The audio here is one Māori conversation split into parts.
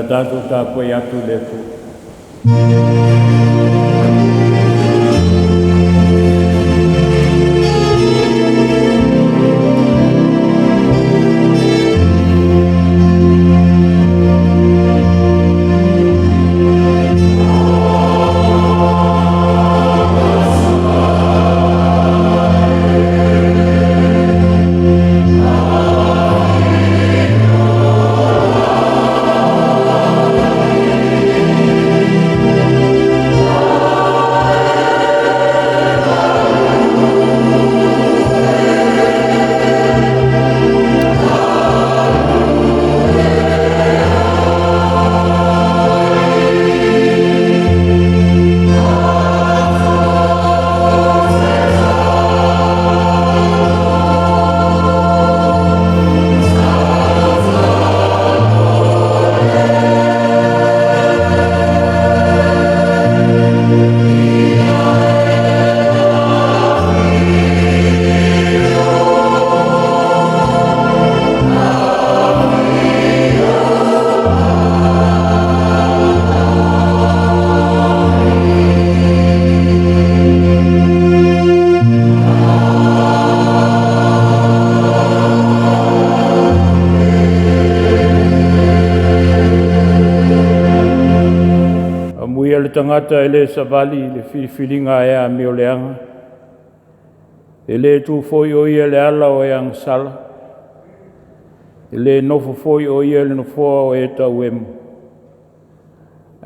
tātou tāpoi atu le fu. Tangata ele savali le Filifiliga e a mioleanga. Ele tu foi o ia le ala o yang sala. Ele nofo foi o ia le nofo o e tau emu.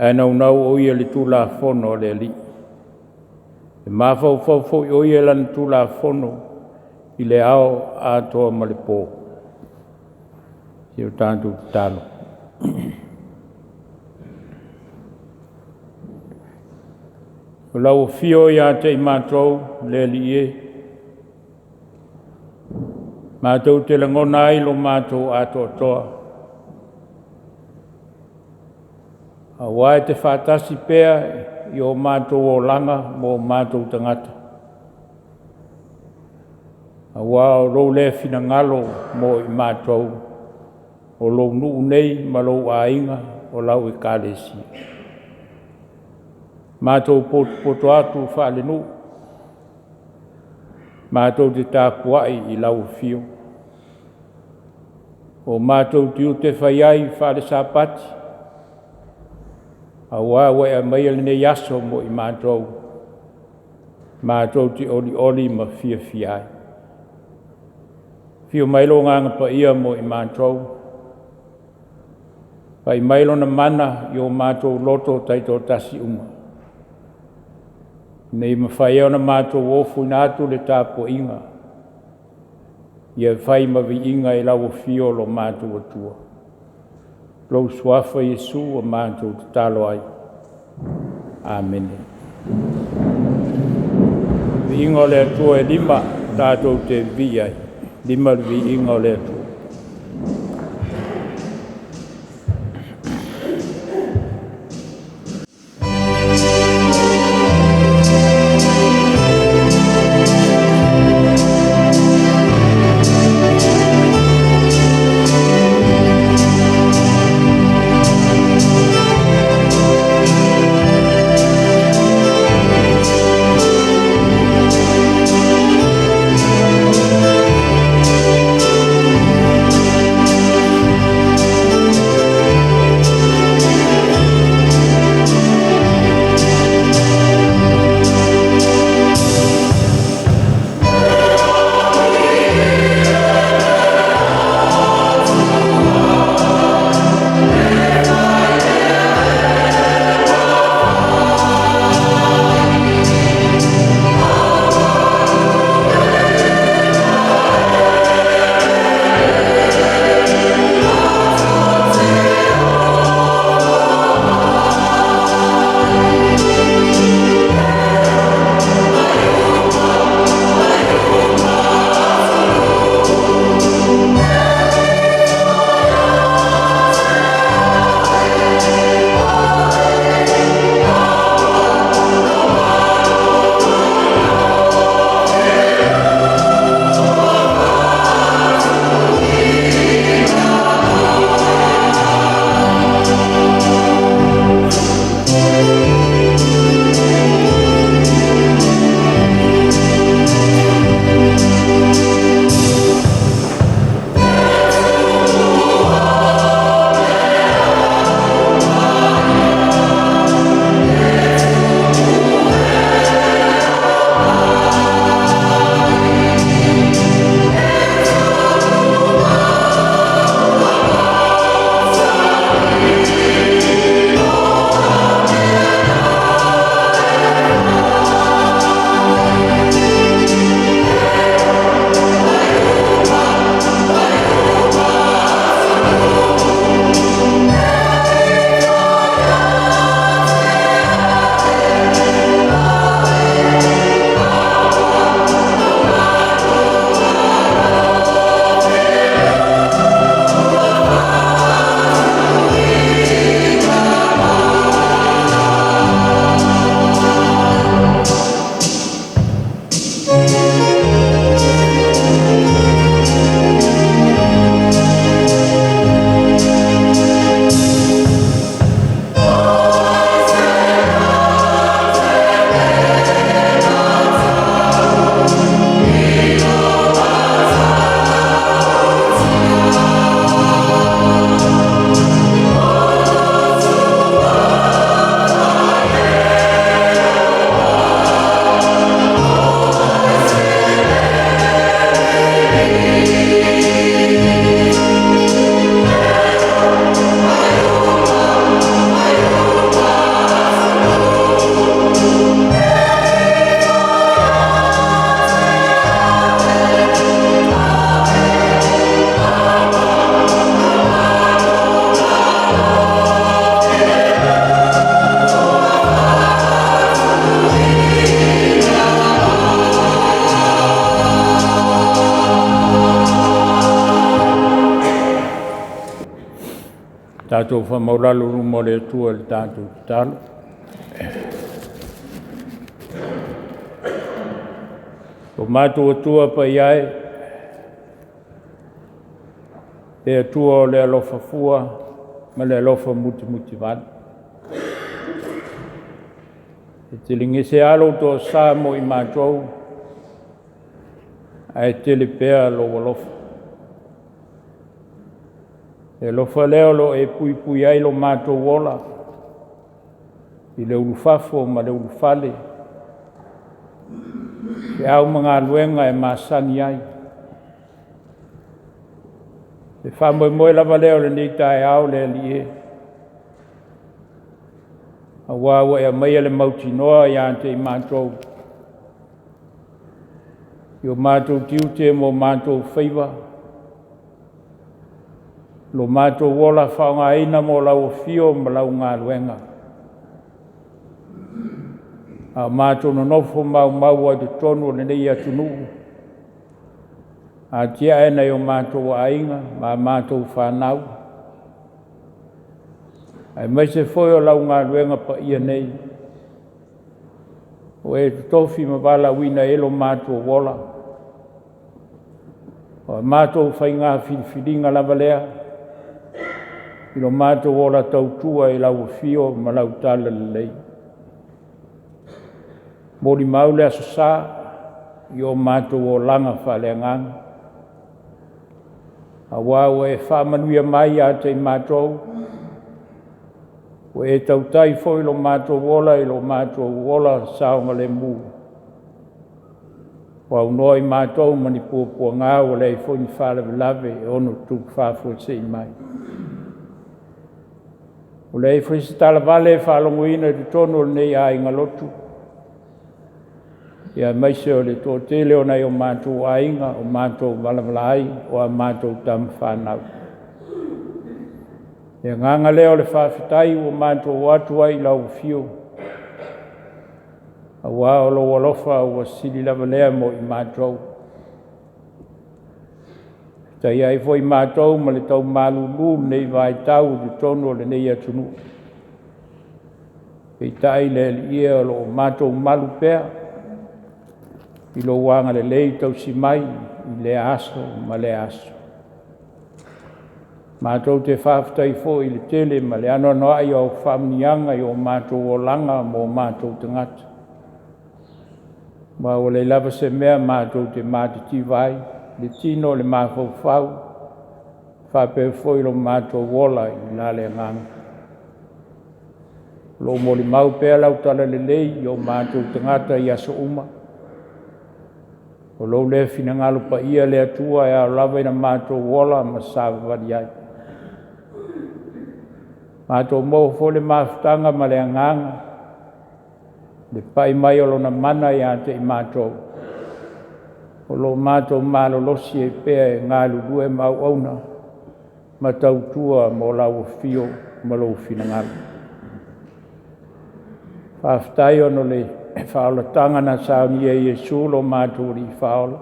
E nau o ia le tula fono le li. E mafau foi o ia le tula fono i le ao a toa malipo. Io tanto talo. O lau fio ia te i mātou le li e. Mātou te langona ai lo mātou ato toa. A wae te whātasi pēa i o mātou o langa mo mātou tangata. A wā o rou le fina ngalo mo i mātou o lou nuu nei ma lou a inga o lau i kālesi. Mātou poto atu whaale nu. Mātou te tāpuai i lau fio. O mātou tiu te whaiai whaale sāpati. A wāwe a mai alene yaso mo i mātou. Mātou te oli ma fia fiai. Fio mailo nganga pa ia mo i mātou. Pai mailo na mana i o mātou loto taito tasi unga. Nei mawhai ona mātou ofu nātu le tāpo inga. Ia whai mawi inga i lau fio lo mātou atua. Lau suafa Jesu o mātou te talo ai. Amen. Vi inga le atua e lima tātou te vi ai. Lima vi inga le atua. tātou whamauralu rumo le tua le tātou talo. O mātou atua pa iai, e atua o le alofa fua, ma le alofa muti vana. E te lingese alo tō sā mo i mātou, a e tele pēa lo alofa. E lofa leo lo e pui ai lo mātou wola, i le ulufafo ma le ulufale, e au mga luenga e māsani ai. E whamoe lava leo le nei tae au le li e. A wawa e maia le mauti noa i ante i mātou. I o mātou tiute mo mātou whaiva. Lo mātou wola whaonga ina mo lau fio ma lau ngā luenga. A mātou no nofo mau ai te tonu le nei atunu. A tia e nei o mātou ainga, ma mātou whanau. Ai mai se foi o lau ngā luenga pa ia nei. O e tofi ma wala wina elo mātou wola. O mātou whai ngā Filifiliga lava lea. I lo mātou wola tautua i lau fio ma lau tala lelei. Mori maule aso sā, i o mātou o langa whaleanganga. A wau e whamanuia mai a te mātou. O e tautai fo i lo mātou wola i lo mātou wola saonga le mu. O au noa i mātou mani pua ngā o le i fo ni whalawe lave e ono tuk whafo se i mai. O le i fo i se tala vale whalongoina i tono nei a inga lotu. Ia maise o le tōtele o nei o mātou ainga, o mātou valavalai, o a mātou tam whanau. Ia nganga leo le whawhitai o mātou atua i lau fio. A wā o lo walofa o a sili lava lea mo i mātou. Tai ai fo i mātou ma le tau malulu nei Vaitau di tono le nei atunu. Pei tai le ia o lo mātou malu pēr. I lo wanga le lei tau si mai, i le aso, ma le aso. Mātou te whawhitai fo i le tele, ma le ano ai o whamnianga i o mātou o langa mo mātou te ngata. Ma o le lava se mea mātou te mātiti vai, le tino le mawhau, whape fo i lo mātou wola i lale nganga. Lo mo li mau pēr lau tala le lei i o mātou te ngata i aso uma. O lo le fina ngalo pa ia le atua e a lava ina mātou wola ma sawa wadi ai. Mātou mo fo le mawhtanga ma le anganga. Le pai mai o lona mana i ante i mātou. O lo mātou malo losi e pēa e ngā lulue mau auna. Ma tautua mo lau fio ma lo fina ngalo. Whawhtai ono le whaola tangana Sauniga Iesu lo mātou ri whaola.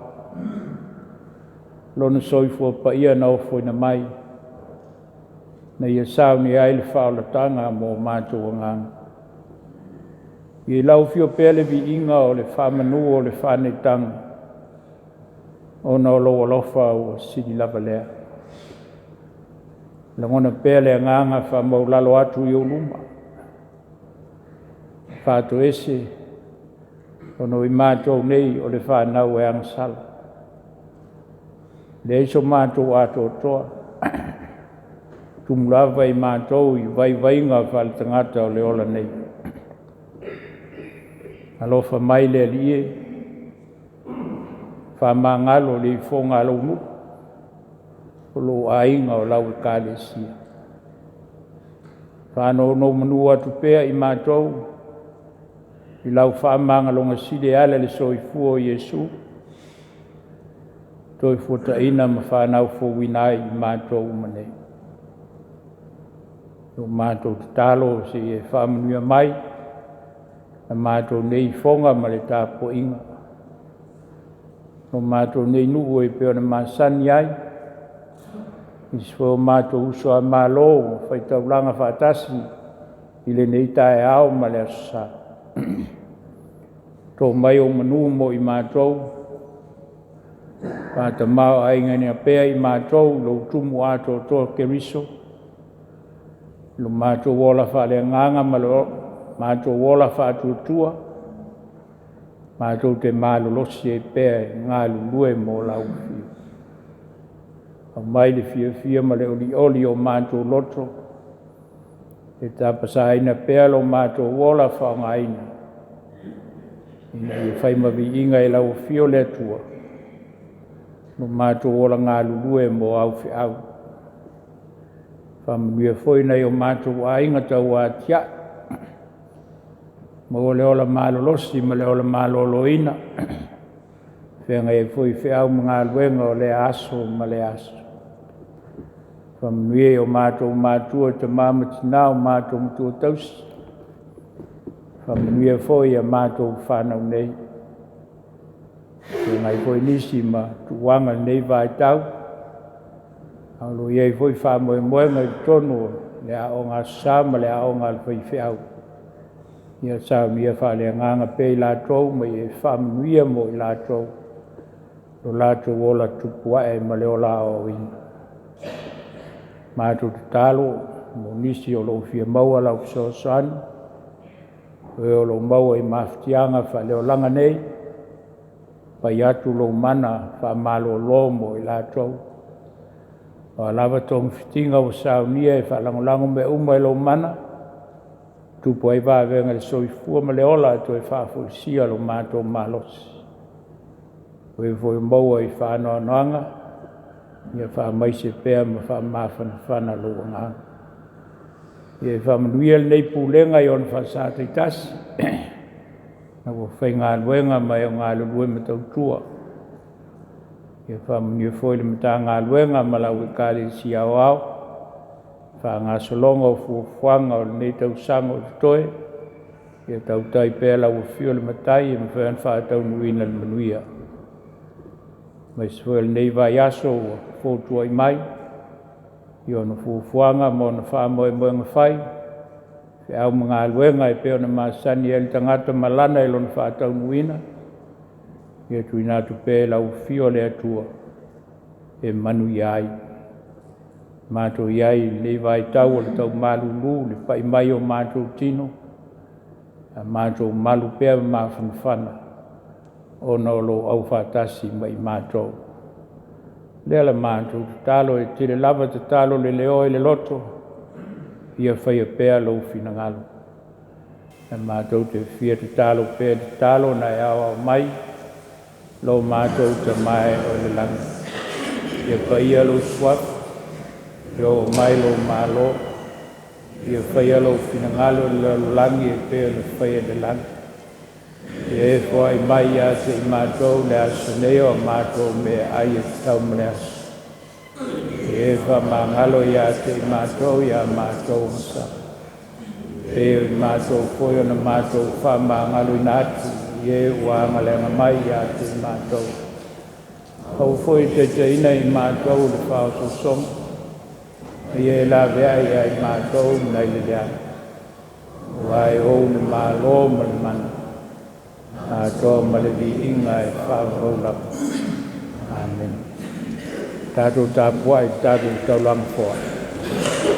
Lona soifua pa ia na ofo ina mai. Na ia Sauniga ai le whaola tanga mo mātou nganga. I lau fio pele vi inga o le whamanu o le whanetanga. O na lo alofa o sidi lava lea. Langona pele nganga whamau lalo atu i o luma. Whātu ese, ono i mātou nei o le whānau e angsala. Le iso mātou ato toa. Tumulava i mātou i vai-vainga whale tangata o le ola nei. Alofa mai le lie. Whamangalo le i whonga alo nu. O lo ainga o lau i kāle sia. Whāno no manua tu pēa i mātou. I lau whaamanga longa sile ale le soifua o Iesu. Toi Talata'ina ma whanau fo winai i mātou umanei. O mātou te talo se e whamanuia mai. A mātou nei whonga ma le tāpo inga. O mātou nei nuhu e peo na māsani ai. Isfo mātou uso a mālo, Faitaulaga whaatasi, I le nei tae ao ma le asa. Tō mai o manu mo I mātou, Pata mau ainga ni a pea I mātou, lo tumu ato toa keriso, lo mātou wola whale nganga ma lo mātou wola whātuatua, mātou te mālolosi e pea ngā lulue mo laufi. Au mai le fia ma le oli o mātou loto, e tāpasaina pea lo mātou wola whaongaina. Ina I whai mawi inga I lau fio le atua, no mātou wola ngā lulue mo aufi au. Whamanuia foi nei o mātou a inga tau a tia, ma o le ola mālolosi ma le ola māloloina, whenga e foi whiau mga luenga o le aso ma le aso. Whamanuia o mātou mātua te māmatina o mātou mtua tausi. Whamanuia foi a mātou whanau nei. Whenga e foi nisi ma tuanga nei Vaitau. Aulo iei foi whamoe moenga I tono le a o ngā sama le a o ngā whai whiau. Ia Sauniga whale nganga pe I lātou ma I whamanuia mo I lātou. Lo lātou ola tupua e ma le ola o ina. Mātou te talo, mo nisi o lo fia maua lau sosan. E o lo maua I maftianga whale o langa nei. Pai atu lo mana wha malo lo mo I lātou. O lava tong fitinga o Sauniga e whalangolango me uma I lo mana. Tupu ai wāwenga le soifua ma le ola to e whaafolisia lo mātou malosi. O e voi maua I whanoa noanga. Ia whaamaise pēr ma whaamawhana whana lo ngā. Ia whamanuia nei pūlenga I on whaasātai tasi. Na wo whai ngā luenga mai o ngā lulue ma tautua. Ia whamanuia foi le mata ngā luenga ma lau I kāre si Aoao. Wha ngā solonga o fuafuanga o nei tausanga o toe. Ia tautai pēr lau o fio le matai e mwhen whaatau nuina le manuia. Mai sfuel nei Vaiaso o fōtua I mai. I ona fuafuanga mo na whaamoe moenga whai. Te au mga luenga e peo na maasani e li tangata malana e lona whaatau nuina. Ia tuinatu pē lau fio le atua. E manu iai. Mātou iai le Vaitau o le tau malulu le pai mai o mātou tino. A mātou malu pēr mawhanawhana. O na lo Aufa'i mai mātou. Lea la mātou te talo e tire lava te talo le leo e le loto. Ia whaia pēr lo finangalo. Na mātou te fia te talo pēr te talo na e Aoao mai. Lo mātou te mai o le langa. Ia whaia lo swap. Yo mai lo malo. Ia whaia lo finangalo le langi e pēr le whaia le langa. E fwai mai a te I mātou le asaneo a mātou me ai e tau mle aso. E wha mangalo I a te I mātou I a mātou masa. E I mātou foi o na mātou wha mangalo I nātu I e wanga lenga mai I a te I mātou. Hau foi te teina I mātou le whao so som. I e la vea I mātou nei le lea. Wai o le mālo ma le mana. A tō malevi inga e whaarola. Amen. Tātou tāpua I tātou taulaga fōa. Amen.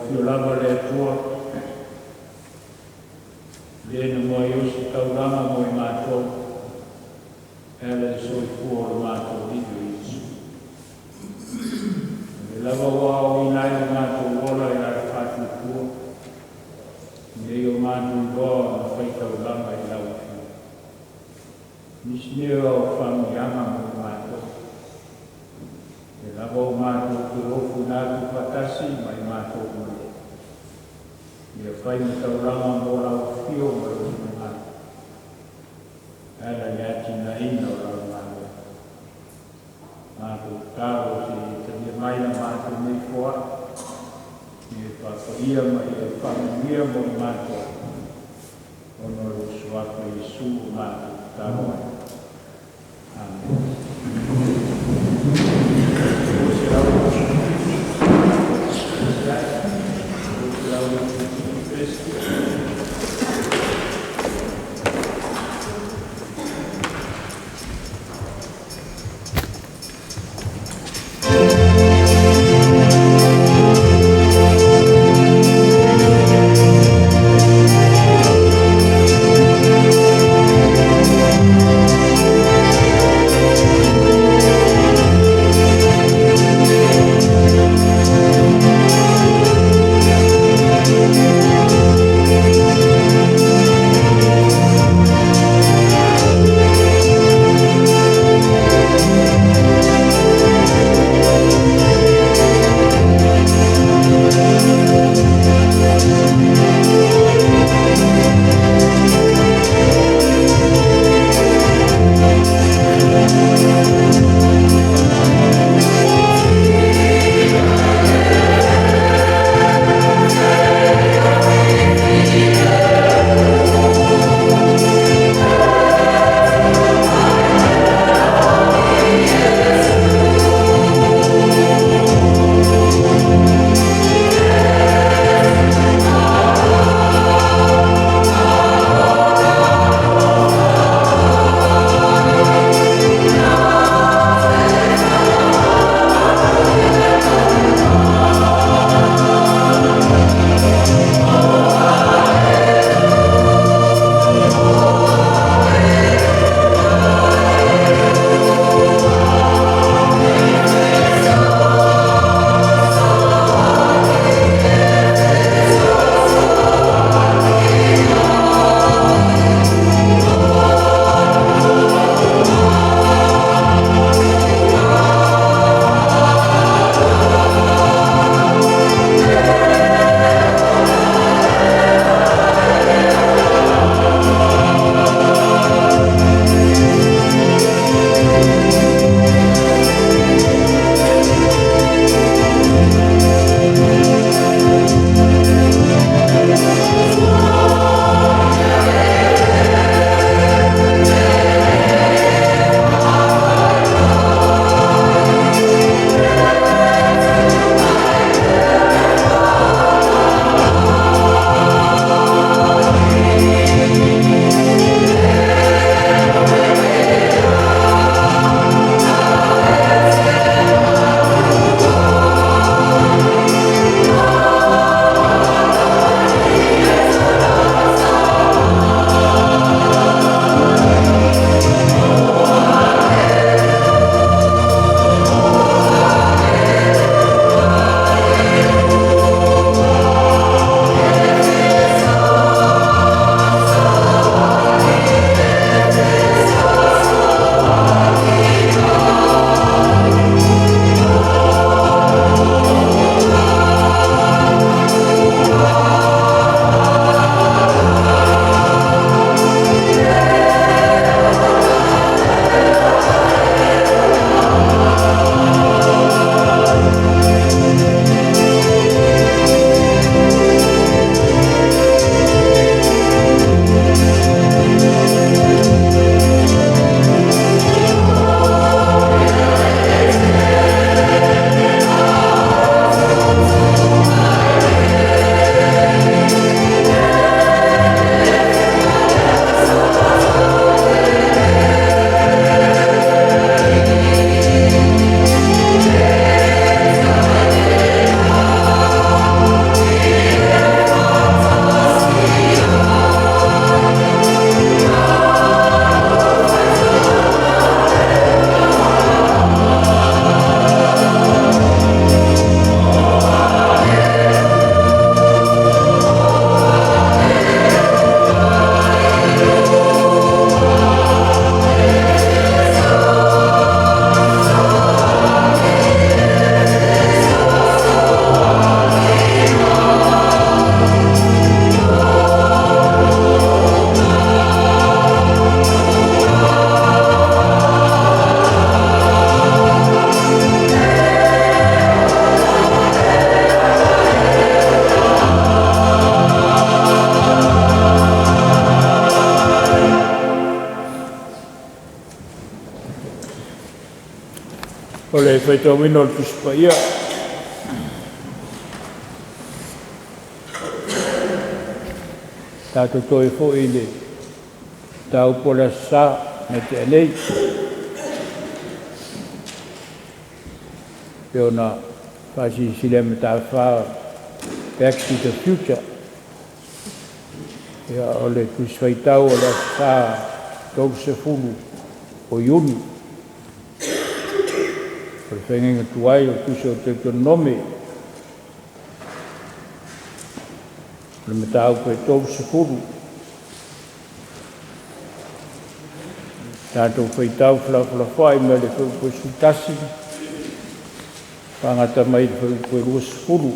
fiolava le atua. Le na mo i osi tauranga mo i mātou. Ele soi kua o mātou hidu isu. Le lava wao i nai o mātou wola i ai whātu kua. Nei o mātou doa na Faitauga i Lauga. Nisneo o whamuianga mo i mātou. Le lava o mātou ki rofu nātu patasi mai mātou mole. Ia whai ni tauranga mo lau whio mo lau ni mātou. Era ni ati na ina o lau mātou. Mātou kāro si tania mai na mātou nei fua. Ia whakaia mai e whamuia mo i mātou. Ono ro suako i su o mātou kāro ai. Amen. le faitauina o le tusipaia. Tātou toi fo'i le tau po le asā me te anei. Peo na whaasisile me tā whaa Back to the Future. Ia o le tusifaitau o le asā tau se fulu o iuni. O le whengenga tuai o tusi o Teuteronome. Le metau koe tau se fulu. Tātou whaitau whai me le koe sutasi. Whangata mai koe rua se fulu.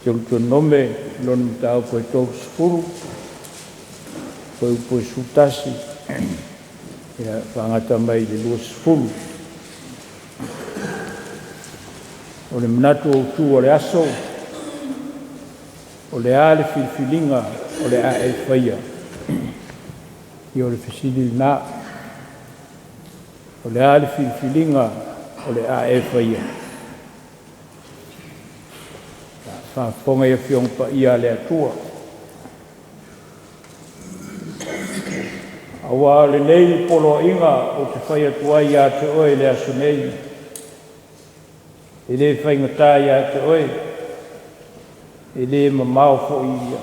Teuteronome lon metau koe tau se fulu. Koe sutasi. Ia whangata mai le rua se fulu. O le Manatu Autu o le aso, o le a le Filifiliga, o le a e Faia, i o le Filifiliga, o le a le Filifiliga, o le a e Faia. Whaafonga ia whiong pa ia le atua. Awa le nei polo inga o te whaia tuai ia te oe le aso nei. E le whaingata ia te oe, e le mamau fo ia.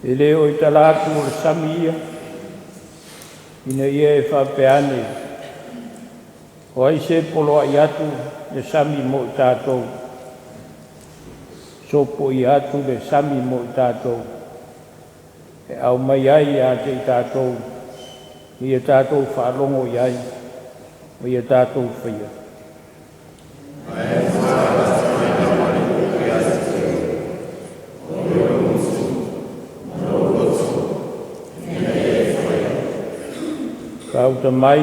E le o i talatu o le sami ia, ina ia e whapeane. O ai se poloa i atu le sami mo i tātou. Sopo i atu le sami mo i tātou. E au mai ai a te i tātou. I a tātou whaalongo i ai. O i a tātou whaia. Kauta mai,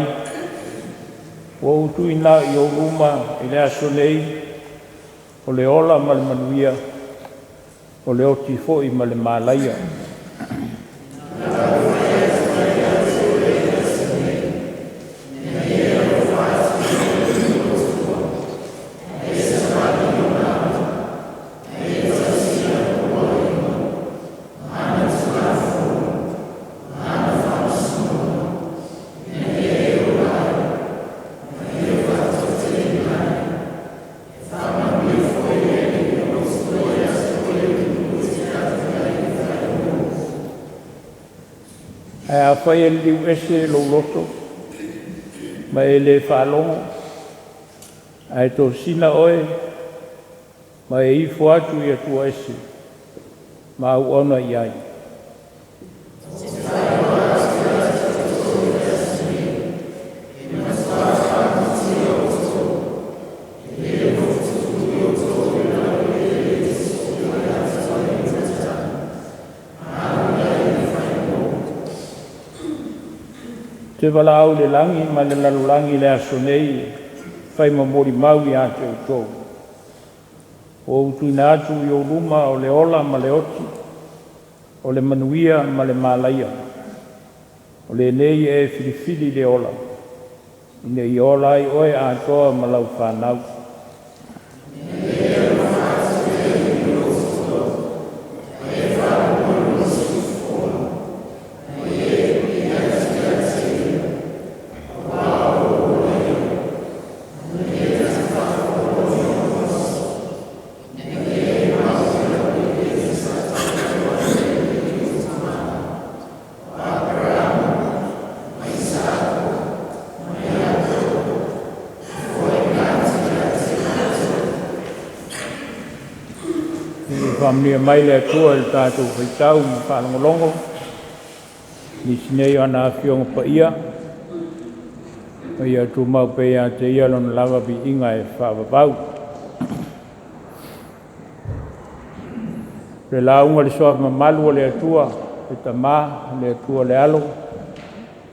o utu ina i o luma i le aso nei, o le ola ma le manuia, o le oti fo'i ma le malaia. Faia liu ese lo loto, ma e le whalongo, ai tō sina oe, ma e ifo atu i atua ese, ma au ona i ai. Te wala au le langi, ma le lalulangi le aso nei, whai mamori mau i a Teoteo. O utuina atu i o luma o le ola ma le oti, o le manuia ma le malaia. O le nei e filifili le ola. Ine i ola i oe a toa ma lau whanau. Whamnia mai le atua le tātou Faitau ma whanongolongo. Nisi nei ana whionga pa ia. Ia tu mau pe a te ia lona lawa pi inga e whawabau. Le launga le soa mamalu o le atua. le tamā, le atua le alo,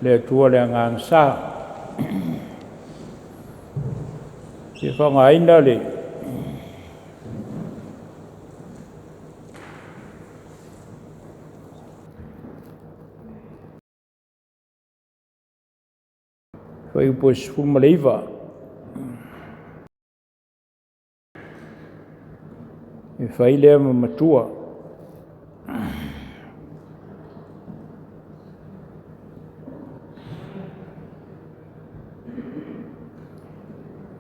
le atua le agagasā. Ke whangaina le whai upo Maualaivao. E whai lea ma Matua.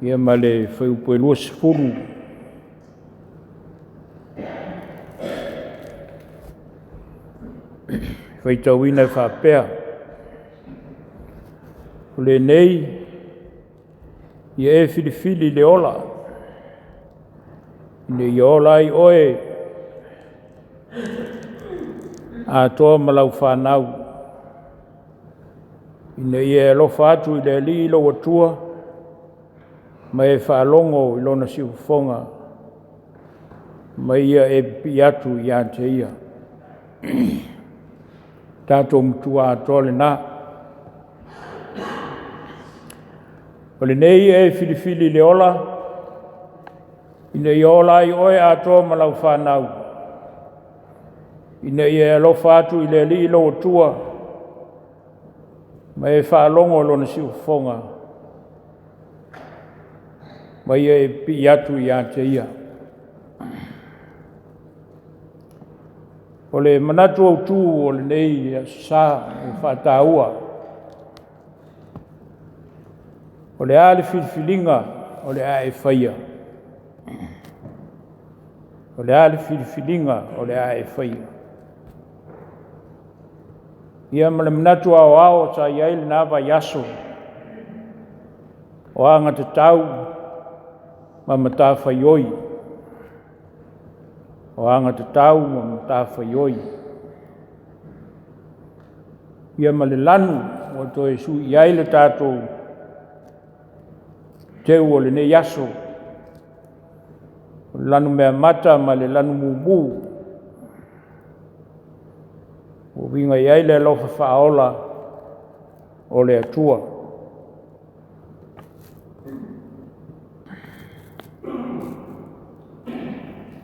Ia ma le whai upo e 20. Faitauina e whapea. O le nei, ia e Filifili le ola. Ne i ola i oe. A toa malau whanau. Ina i e alofa atu i le li ilo watua. Ma e whaalongo i lona siufonga. Ma ia e pi atu i ante ia. Tātou mtua atoa le nā. O le nei e Filifili le ola. Ina i ola i oe atoa malau whanau. Ina i e alofa atu i le li ilo watua. Ma e whaalongo lona siufonga. Ma ia e pi atu i ante ia. O le Manatu Autu o le nei sa e whataua. O le a le Filifiliga o le a e Faia. O le a le Filifiliga o le a e Faia. Ia ma le Manatu Aoao sa iai le nā Vaiaso. O Agatataau ma Matafaioi. O Agatataau ma Matafaioi. Ia ma le Lanu o to e su iai le tātou Teoteo o le ne yaso. Lanu Meamata ma le Lanu Mumu. O vinga iai le alofa whaola o le atua.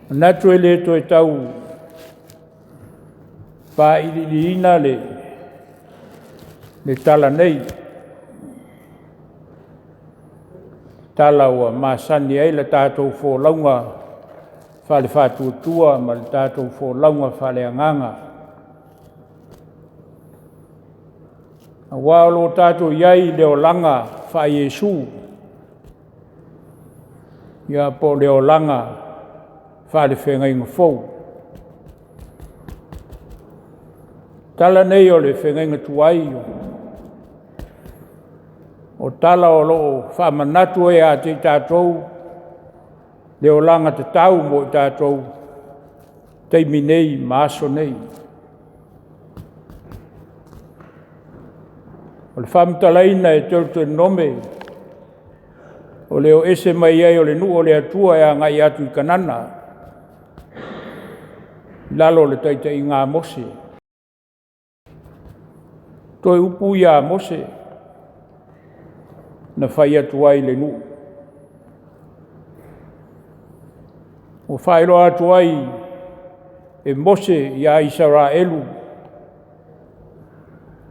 Manatu e le to e tau whaidiriina le tala nei. Tala ua masani ai le tātou fōlaunga whale whātuatua ma le tātou fōlaunga whale anganga. A wālo tātou iai leo langa Vaiaso. Ia po leo langa whale whengainga fōu. Tala nei o le whengainga tuai o tala o loo whamanatu e a te tātou leo langa te tau mo i tātou teimi nei, maaso nei. O le Talata'ina e Teuteronome o leo ese mai ai o le nuu o le atua e a ngai atu i kanana. Lalo le taitai ngā mose. Toi upu ia mose. Na whai atu ai le nuu. O whaero atu ai e mose i a Israelu.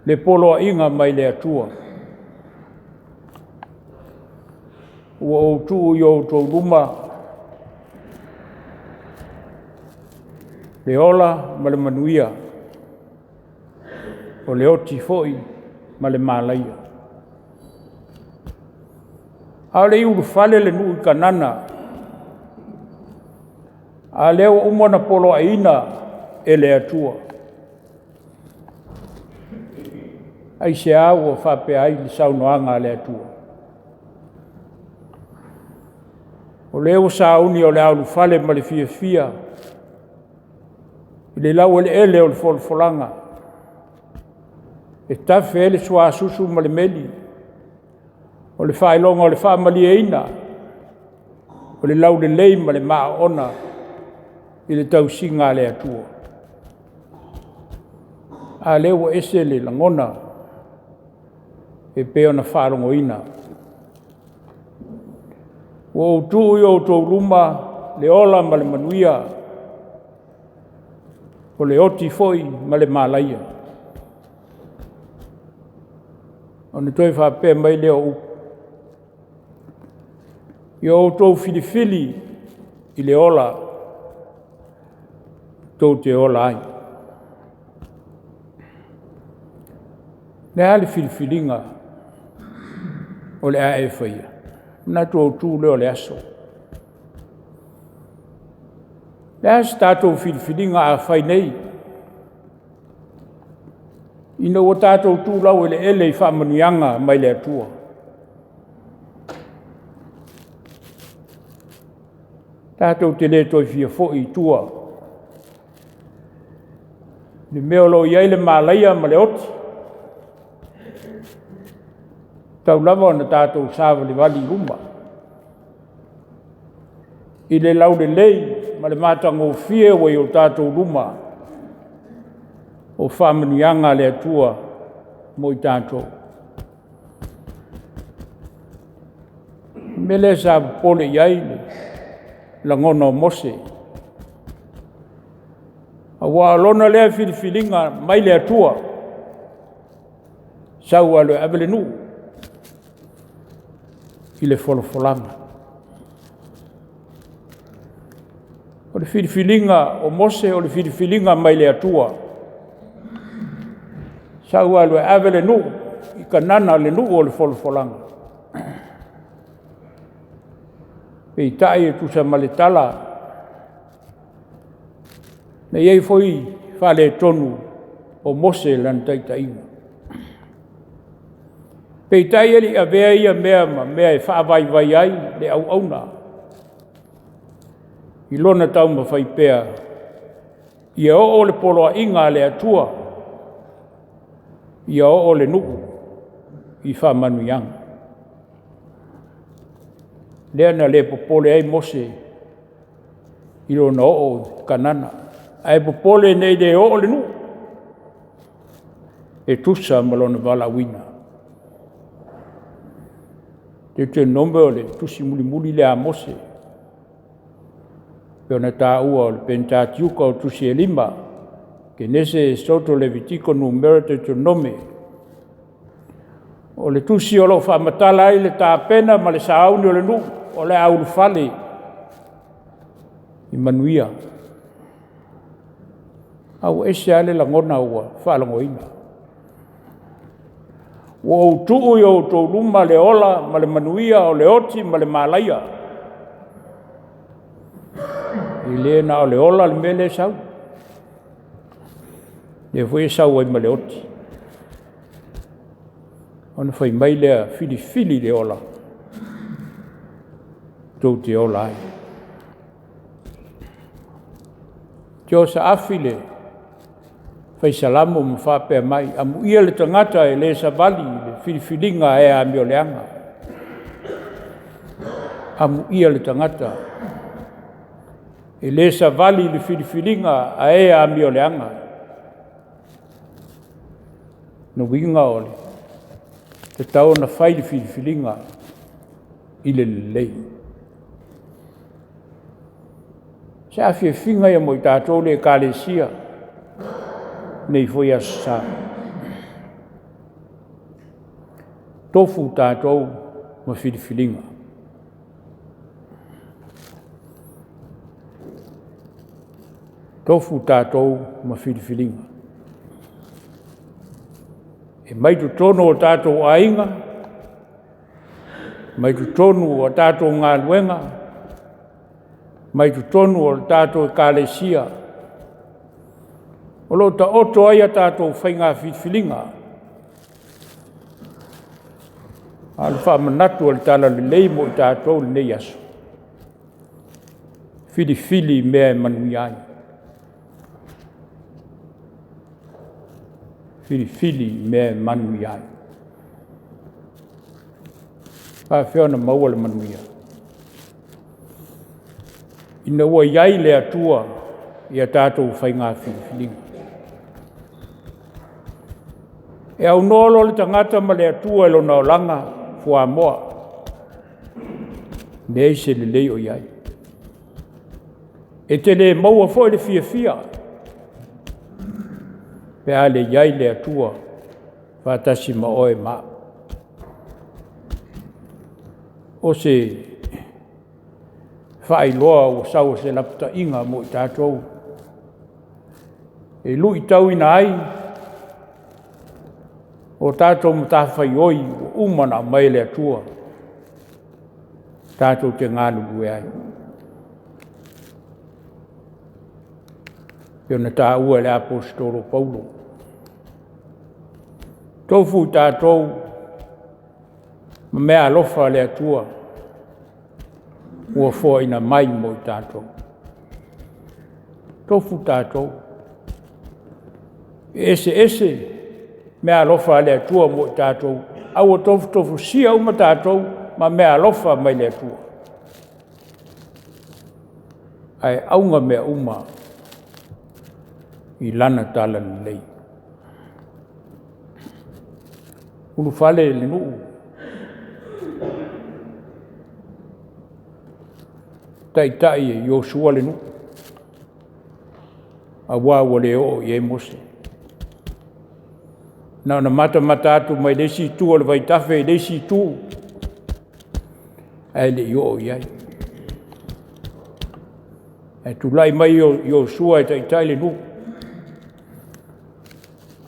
Le polo inga mai le atua. Ua Autu i outou luma. Le ola ma le manuia. O le oti foi ma le malaia. A le iuru fale le nuu i kanana. A leo umona polo aina e le atua. Ai se au o whape ai le saunoanga le atua. O leo sauni o le aulu fale ma le fia. I le lau ele o le folfolanga. E tafe ele sua susu ma le meli. O le whailonga o le whaamaliaina. O le lau le lei ma le maa ona. I le tausinga le atua. a leo ese le langona e peo na whaarongoina. O Autu i o tau luma le ola ma le manuia o le oti foi ma le malaia. O ne toi whapea mai leo upu. I o tau Filifili i le ola tau te ola ai. Le ale Filifilinga o le ae Faia. Manatu Autu leo le aso. Le aso tātou Filifilinga a Aufa'i nei. Ina o tātou tūlau ele ele I whamanuianga mai le atua. Tātou te le toi fia fo'i tua. Ni meo lo iai le malaia ma le oti. Taulaga ona tātou sāwa le wali rumba. I le LAUTELE ma le mātango fie wai o tātou ruma. O whamanuianga le atua mo I tātou. Mele sa pole iai le langono mose. A wālona lea Filifilinga mai le atua. Sau alo abele nu. I le folofolanga. O le Filifilinga o mose o le Filifilinga mai le atua. Sau alo abele nu. I kanana le nu o le folofolanga. Pei tae e tusa maletala. Na iei foi whale tonu o mose lan Talata'ina. Pei tae eli a vea ia mea e whaavai ai le Aoao. I lona tau ma whaipea. Ia o le poloa inga le atua. Ia o le nuku. I whamanuianga. Lea na le popole ai mose. I lona o kanana. Ai popole nei le o le nuku. E tusa malona valawina. Teuteronome o le tusi muli le a mose. Peona tā ua o le pentatiuka o tusi e lima. Ke nese soto levitiko numero Teuteronome. O le tusi o lo whamatala ai le tā pena ma le saauni o le nu. O le aulufale. I manuia. Au ese ale langona ua whaalangoina. O Autu i o tau luma le ola, ma le manuia o le oti, ma le malaia. I le na o le ola le mele sau. Le fwe sau ai ma le oti. Ona fai mai lea Filifili le ola. Teoteo ai. Tio sa afile. Fai salamu ma whapea mai. Amu ia le tangata e le savali, le Filifilinga e a mioleanga. Amu ia le tangata. E le savali le Filifilinga e a mioleanga. No winga ole. Te tau na fai le Filifilinga. I le lei. Se afie finga ia mo I tātou le kalesia. Nei Vaiaso sa. Tofu tātou ma Filifilinga. Tofu tātou ma Filifiliga. E mai tu tono o tātou ainga, mai tu tonu o tātou ngā luenga, mai tu tonu o tātou kālesia. O lo ta oto ai a tātou whainga Filifiliga. Alfa Manatu o le tala le lei mo I tātou le nei aso. Filifili mea e manui ai. Filifili mea e manui ai. Whawhiona maua le manuia. Ina ua iai le atua I a tātou whainga Filifiliga. E au nolo le tangata ma le atua lo na langa fua moa. Nei se le lei o iai. E te le maua fo le fia. Pe a le iai le atua fatasi ma oe ma. O se whailoa o sau se Lauta'ina mo i tātou. E lui tau ina ai, o tātou Matafaioi o umana mai le atua. Tātou te ngālu bue ai. Peo na tā ua le apostolo Paulo. Tofu tātou, ma mea alofa le atua, ua fo ina mai mo i tātou. Tofu tātou. Ese, mea alofa le atua mo i tātou. Au o tofu sia uma tātou, ma mea alofa mai le atua. Ai aunga mea uma i lana tala lei. Ulu fale le nuu. Tai e Yosua le nuu. A wawa le o i e mose. Na mata atu mai lesi tu o le vaitafe lesi tu. Ai le o i ai. E tu lai mai Yosua e tai le nuu.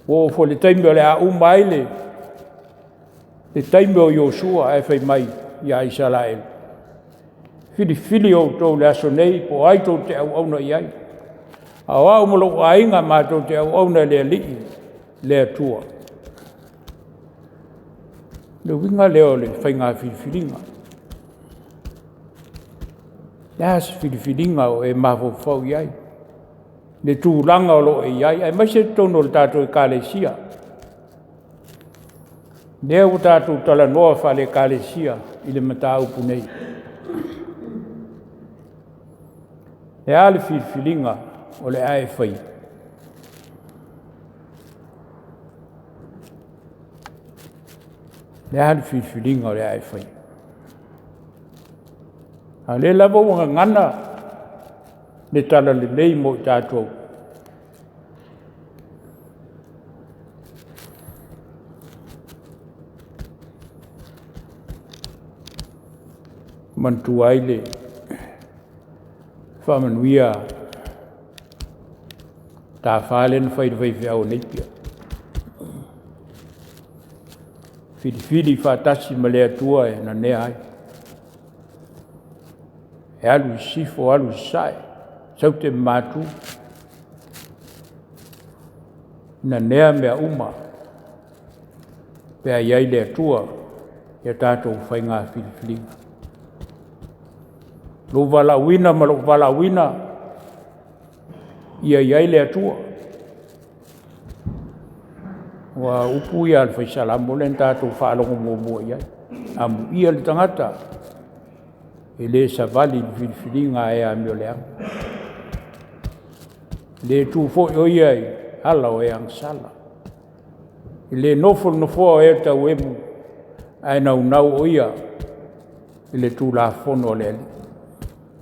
O fo le taimi o le a umaile. Le taimi o Yosua e fai mai i a Israel. Filifili o tau le aso nei, po ai tau te au na i ai. Aoao mo lo ainga ma tau te au na le alii, le atua. Le winga leo le fai ngā Filifilinga. Le as Filifilinga o e mafofau i ai. Le tūlanga o lo e i ai, ai mai se tono le tātou e kālesia. Lea o tātou tala noa fa le kālesia i le mataupu nei. Le ale Filifilinga o le Aufa'i. Le ale Filifilinga o le Aufa'i. A le lava wanga ngana le tala le lei mo i tātou. Mantua ile whamanuia tā whālen whai au neipia. Filifili whātasi ma lea tua e na nea ai. E alu sifo alu sae, sau te matu. Na nea mea uma. Pea iai lea tua, ia tātou whai ngā Filifilinga. Lo valawina ma lo valawina ia iai le atua. Wa upu ia al faisalamu le tātou whaalongo mua iai. Amu ia le tangata. E le savali Filifilinga e a mio leanga. Le tu fo o iai ala o e angsala. E le nofo o e tau emu ai nau o ia. E le tu la fono le ali.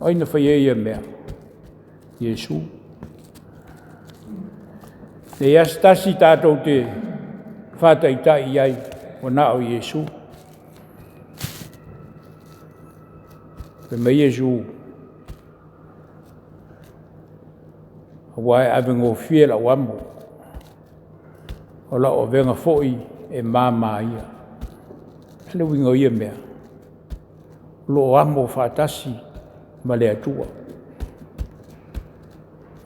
Aina Faia mea, Yesu. E astasi tātou te whātaitai iai o nā o Yesu. Pe mai Yesu. Wai avengo fiela wamo. O la o venga foi e māma ia. Hele wingo ia mea. Lo amo whātasi. Ma le atua.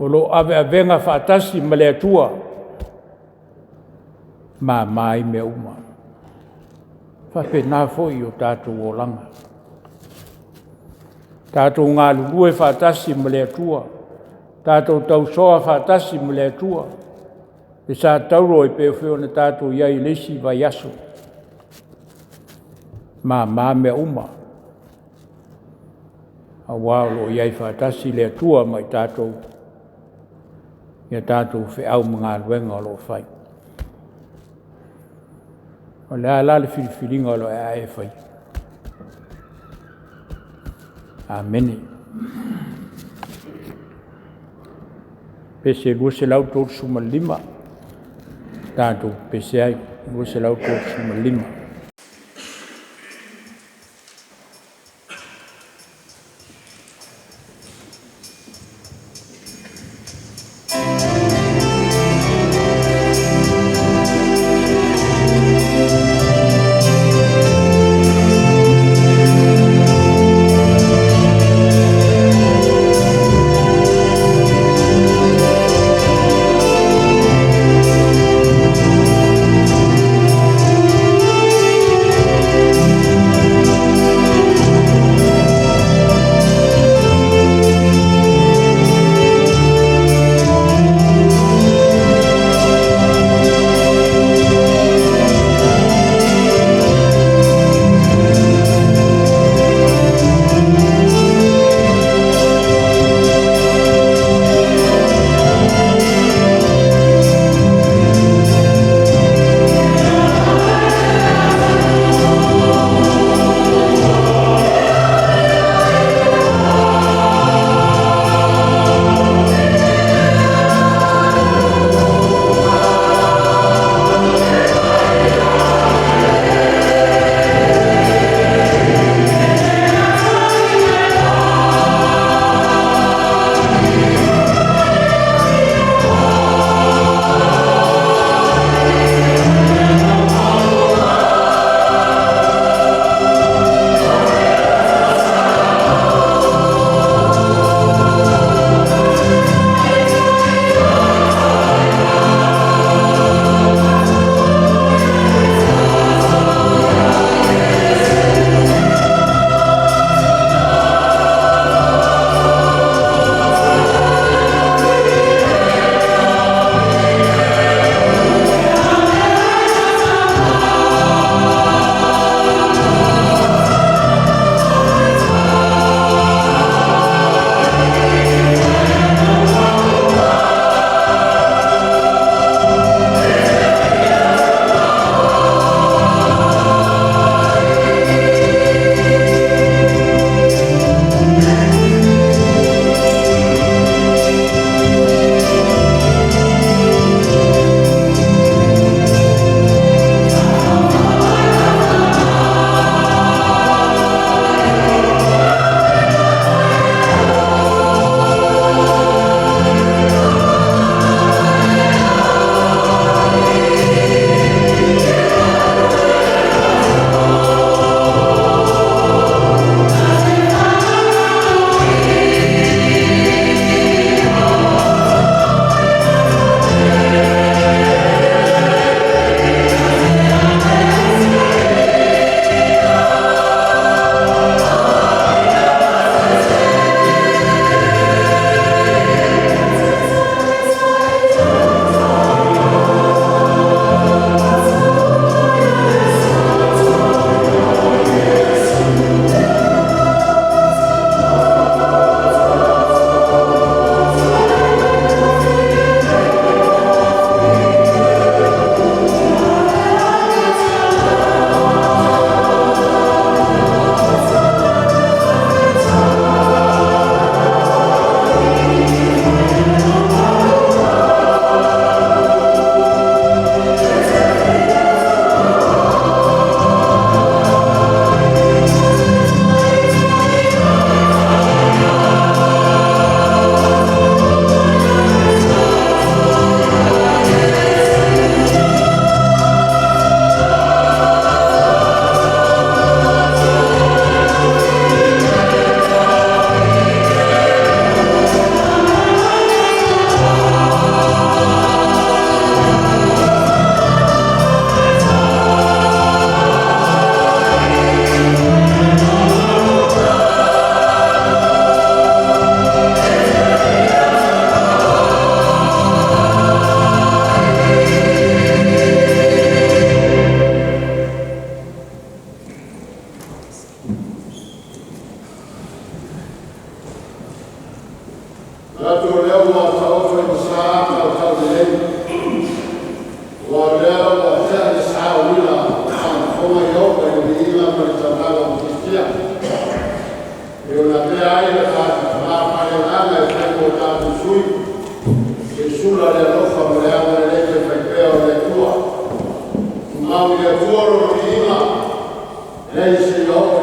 O lo avenga whaatasi ma le atua. Ma mai me uma. Whape nā foi o tātou o langa. Tātou ngā lulue whaatasi ma le atua. Tātou tau soa whaatasi ma le atua. E sa tauro e peo feo na tātou iai lesi Vaiaso. Ma me uma. Aoao lo iai whaatasi le atua mai tātou. Ia tātou whi au mga luenga lo whai. o le ala le Filifiliga o lo e fai. Amene. Pese lua se lau tolu suma lima. Tātou pese ai, lua se lau tolu suma lima.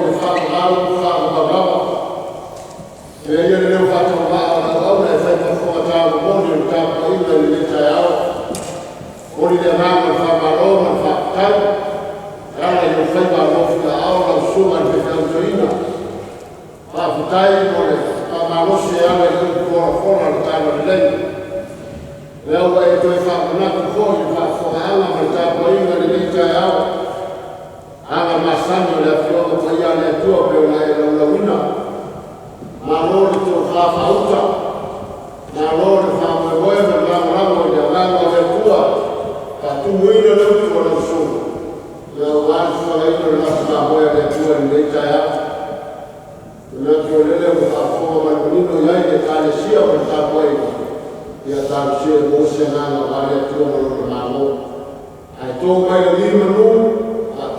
le whakahau, whakababa. E ia le leo Faitauga Aoao na e whaitauga tāu moni o Talata'ina le tai au. Moni le ngāma whamaroma whakatai. Ala i o whaiwa alofi a ao lau suma i Filifiliga. Whakatai o le whamarose ala i o kora le tāma le lei. Leo e toi whakanatu hoi i whakawhaanga me Talata'ina le tai au. Aga masani o le awhioga whaia le atua peo na e laulawina. Ma lori tō whawhauta. Ma lori whamoemoe me rangarango i a ranga le atua. Ka tumuina leo tō lau suma. Leo wāni whakaina le nasa ma moe le atua ni le tai au. Leo tō lele o whawhonga manunino iai le kāle sia o le Talata'ina. Ia tāru sia e mōsia nanga wale atua mo le māmo. Ai tō mai le lima nū.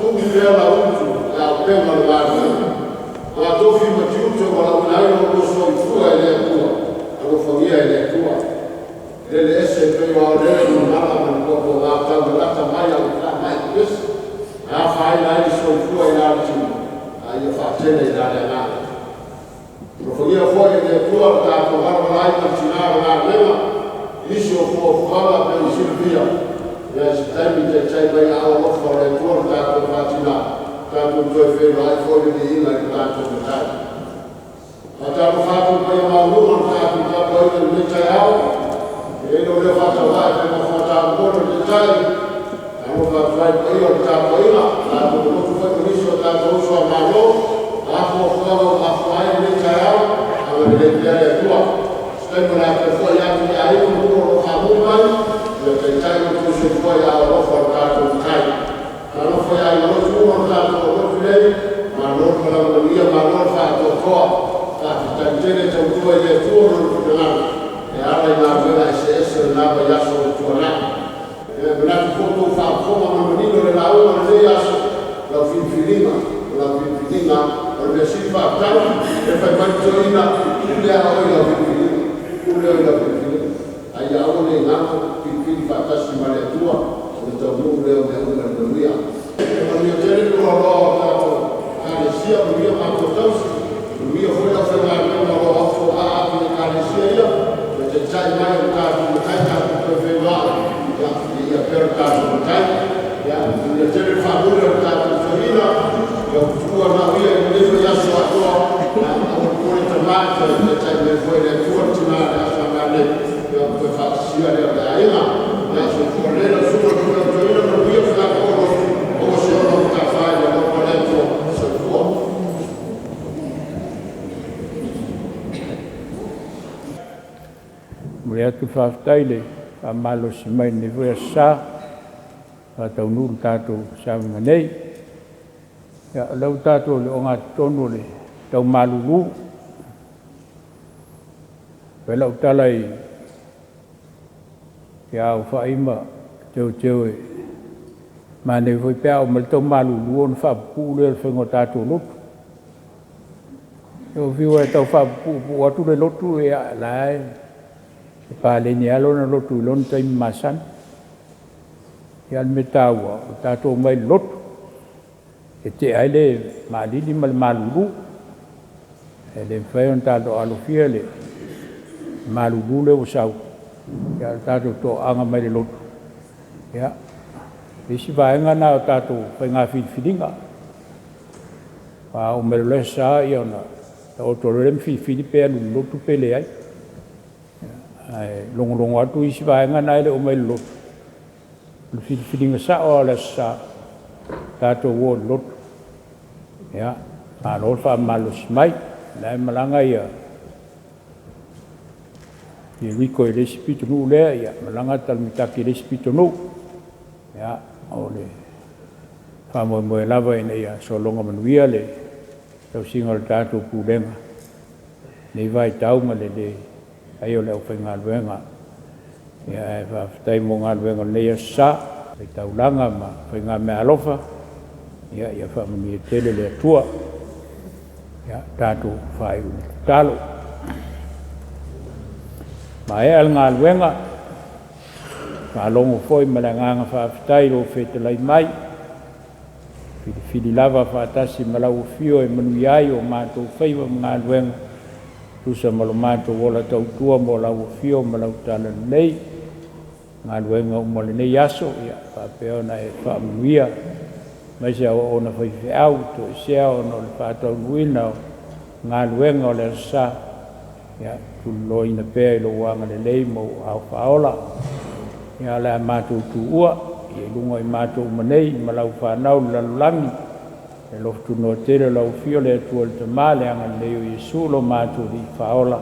Tuki lea la Autu, la Opetaia le Lanu. Ma tofi matiuto ma la unai o koso i fua e lea kua. Alo whangia e lea kua. Lele ese pei o lele no nala man koko ngā tau lata mai au ka mai kis. Ngā whai la i so i fua i lana tini. A ia whaatene i lana ngā. Alo whangia fua e lea kua ta ko hara lai ma tinara ngā lema. Isi o fua fuala pe i Filifiliga. Ya sitami te chai bai ao lofa o le tuar tātou whātina, tātou toi whero ai kore ni ina ki tātou matai. A tātou whātou bai a maunungan tātou tātou ina ni chai ao, e eno leo whātou hai whenga whātou kore ni chai, ano whātou hai bai o tātou ina, tātou lotu whai nisi o tātou uso a mālo, afo o whātou afo hai ni chai ao, anga ni le pia le tua. Stemma nā te whai ati a ino muno o whamu mai, le tai o Tusi foi a Aufa'i o tātou tai. Nano foi a inotu o tātou orotu nei, ma notu malangalia, ma notu whātou koa. Tātou taitene tau tua i le tua no Teuteronome. E ala i ngā wera FM-ESERA nā Vaiaso o tuanaki. E Manatu koto whākoma mamanino le Lauga le Vaiaso, lau Filifiliga, lau Filifiliga, o le mea siri whātau, e Faitauga, ule a oi lau Filifiliga, ule oi lau Filifiliga. Ai a o le ngāko, Filifiliga whātasi ma le atua, o le tau mungu leo me unga le nuia. E Muli'agatele kua roa o tātou kālesia, nuia mātua tausi, nuia foi a whenga kua roa o fo a ati le kālesia ia, me te tai mai o tātou matai, tātou koe whenga, ia pera tātou matai, Muli'agatele whamura o tātou whenina, ia kutua na uia i le Vaiaso atoa, a o kore te mātua, te tai me foi le atua tina le asa ngane, ia koe whakasia le Taulaga, ia so kuarela sura kua Teuteronome na uia whakakoro, o se ono ka Faia no Manatu se kua. Mule atu whaftaile, a malo si mai ni vea sa, a tau nuru tātou sāwinga nei. Ia lau tātou le o ngā tono le tau malulu. Pela utalai ki Aufa'i ma Teoteo e ma ne voi pea o mal tau malulu o na whapupu le whengo tātou lotu. E o viwa e tau whapupu atu le lotu e a lai. E pāle ni alo na lotu ilon taimi masan. E al me tāua o tātou mai lotu. E te aile maalili ma le malulu. E le mwhaion tātou alofia le malulu le o sau. Ia tātou tō anga mai le lotu. Ia. Isi vaenga nā o tātou whainga Filifiliga. Wā o mele sa ia ona. Ta o tō rem Filifiliga pēa nu lotu pele ai. Longo atu isi vaenga nā ele o mai le lotu. Filifiliga sa o ala sa. Tātou o lotu. Ia. Mā lor wha malos mai. Nai malanga ia. I riko i resipi tonu lea, ia, malanga talmitaki resipi tonu. Ia, o le whamoe lava ina ia solonga manuia le tau singa le tātou pūlenga. Nei Faitauga le ai o le Aufa'i ngā luenga. Ia, e whaftai mo ngā luenga leia sa, le Taulaga ma whai ngā mea alofa. Ia, ia Muli'agatele le atua. Ia, tātou whai talo. Ma e al ngā luenga, ka longo foi ma le nganga whaafitai o whetelai mai, Filifili lava whaatasi malau fio e manui ai o mātou whaiwa mga luenga. Tusa malo mātou wola tautua mo lau fio malau tala nei. Ngā luenga umale nei aso ia whapeo na e whaamuia. Mai se o na whaiwhi au to e sea o no le whaatau nuina o ngā luenga o le asa. Ia tulo ina pēr ilo wanga le lei mo Aufa'i. Ia le mātou tu ua. Ia lunga I mātou manei, malau whanau lalulangi. E loftu no tere lau fio le atua le tamale anga leo Yesu lo mātou di whaola.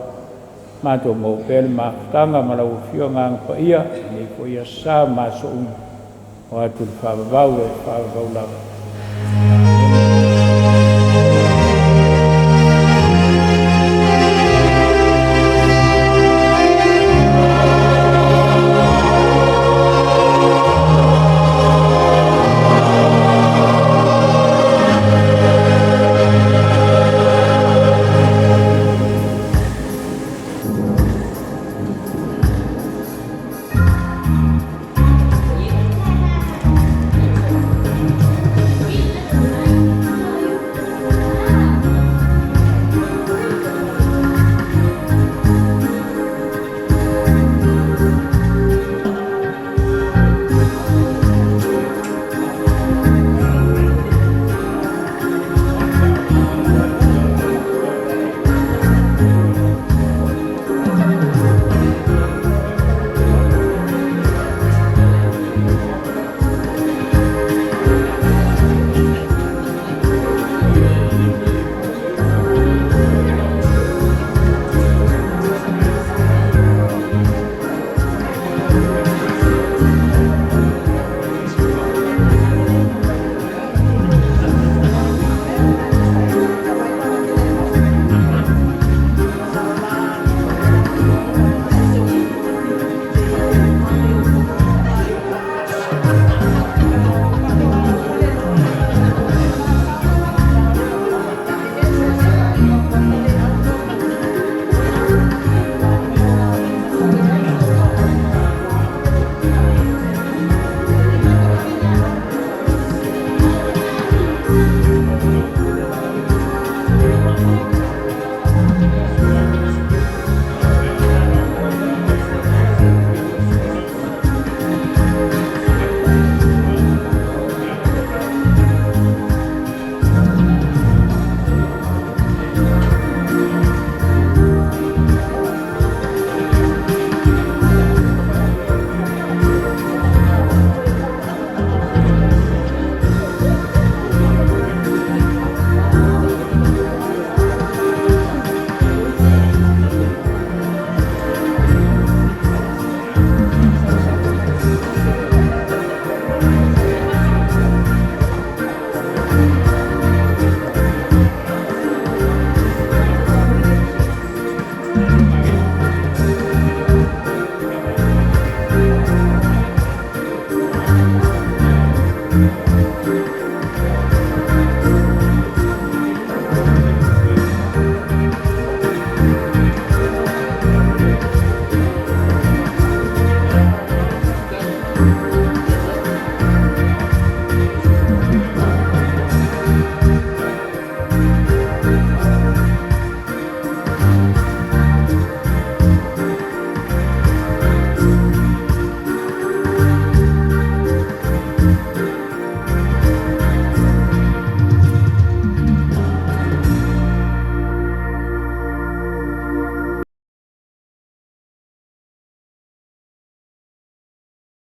Mātou ngau pēle māwhtanga malau fio ngang paia, nei ko ia sā māso unga. O atu le whawavau e whawavau lava.